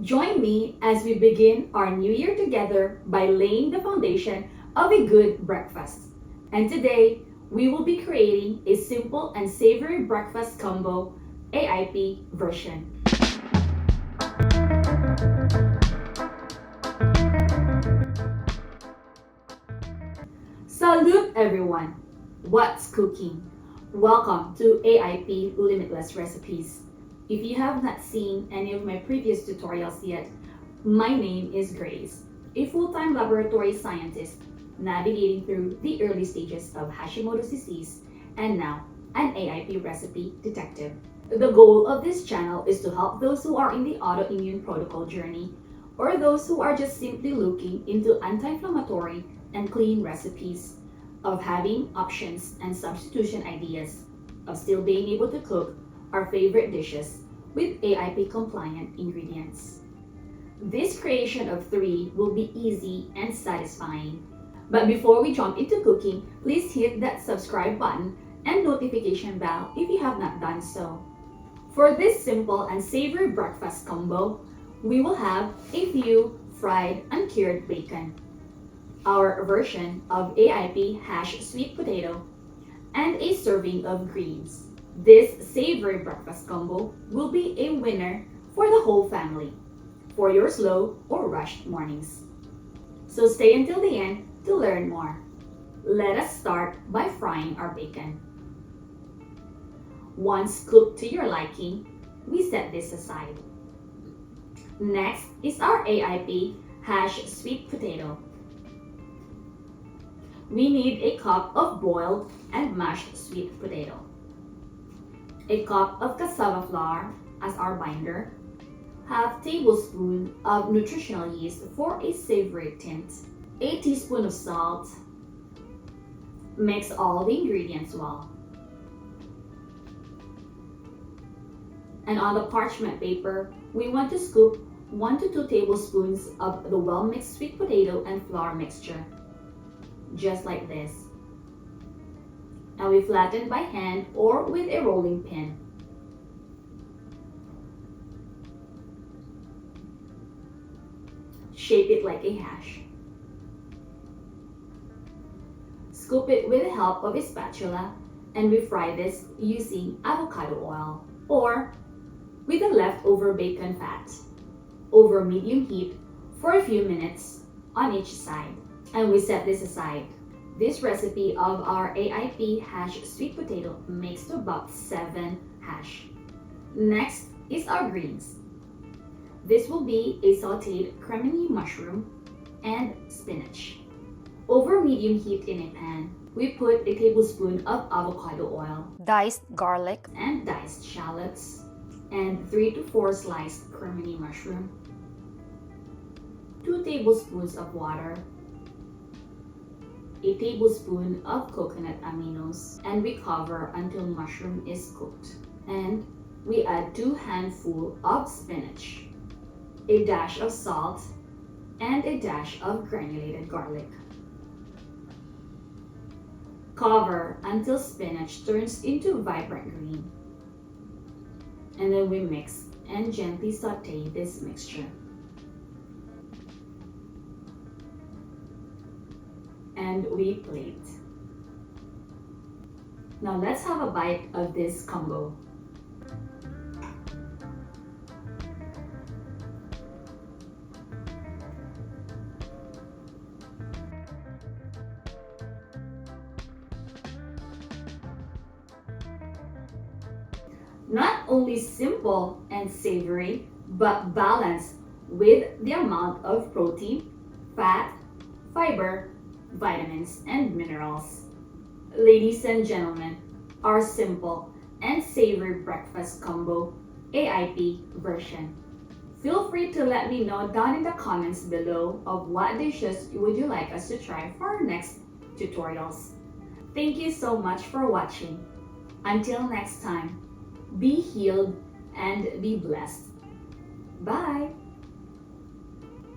Join me as we begin our new year together by laying the foundation of a good breakfast. And today, we will be creating a simple and savory breakfast combo AIP version. Salute everyone! What's cooking? Welcome to AIP Limitless Recipes. If you have not seen any of my previous tutorials yet, my name is Grace, a full-time laboratory scientist navigating through the early stages of Hashimoto's disease and now an AIP recipe detective. The goal of this channel is to help those who are in the autoimmune protocol journey or those who are just simply looking into anti-inflammatory and clean recipes, of having options and substitution ideas, of still being able to cook our favorite dishes with AIP compliant ingredients. This creation of 3 will be easy and satisfying. But before we jump into cooking, please hit that subscribe button and notification bell if you have not done so. For this simple and savory breakfast combo, we will have a few fried uncured bacon, our version of AIP hash sweet potato, and a serving of greens. This savory breakfast combo will be a winner for the whole family for your slow or rushed mornings. So stay until the end to learn more. Let us start by frying our bacon. Once cooked to your liking, we set this aside. Next is our AIP hash sweet potato. We need a cup of boiled and mashed sweet potato, a cup of cassava flour as our binder, half tablespoon of nutritional yeast for a savory tint, a teaspoon of salt. Mix all the ingredients well. And on the parchment paper, we want to scoop 1 to 2 tablespoons of the well-mixed sweet potato and flour mixture, just like this. And we flatten by hand or with a rolling pin. Shape it like a hash. Scoop it with the help of a spatula, and we fry this using avocado oil or with the leftover bacon fat over medium heat for a few minutes on each side. And we set this aside. This recipe of our AIP hash sweet potato makes to about 7 hash. Next is our greens. This will be a sautéed Cremini mushroom and spinach. Over medium heat in a pan, we put a tablespoon of avocado oil, diced garlic, and diced shallots, and 3 to 4 sliced Cremini mushroom, 2 tablespoons of water, a tablespoon of coconut aminos, and we cover until mushroom is cooked. And we add 2 handfuls of spinach, a dash of salt, and a dash of granulated garlic. Cover until spinach turns into vibrant green. And then we mix and gently saute this mixture. And we plate. Now let's have a bite of this combo. Not only simple and savory, but balanced with the amount of protein, fat, fiber, vitamins, and minerals. Ladies and gentlemen, our simple and savory breakfast combo AIP version. Feel free to let me know down in the comments below of what dishes would you like us to try for our next tutorials. Thank you so much for watching. Until next time, be healed and be blessed. Bye!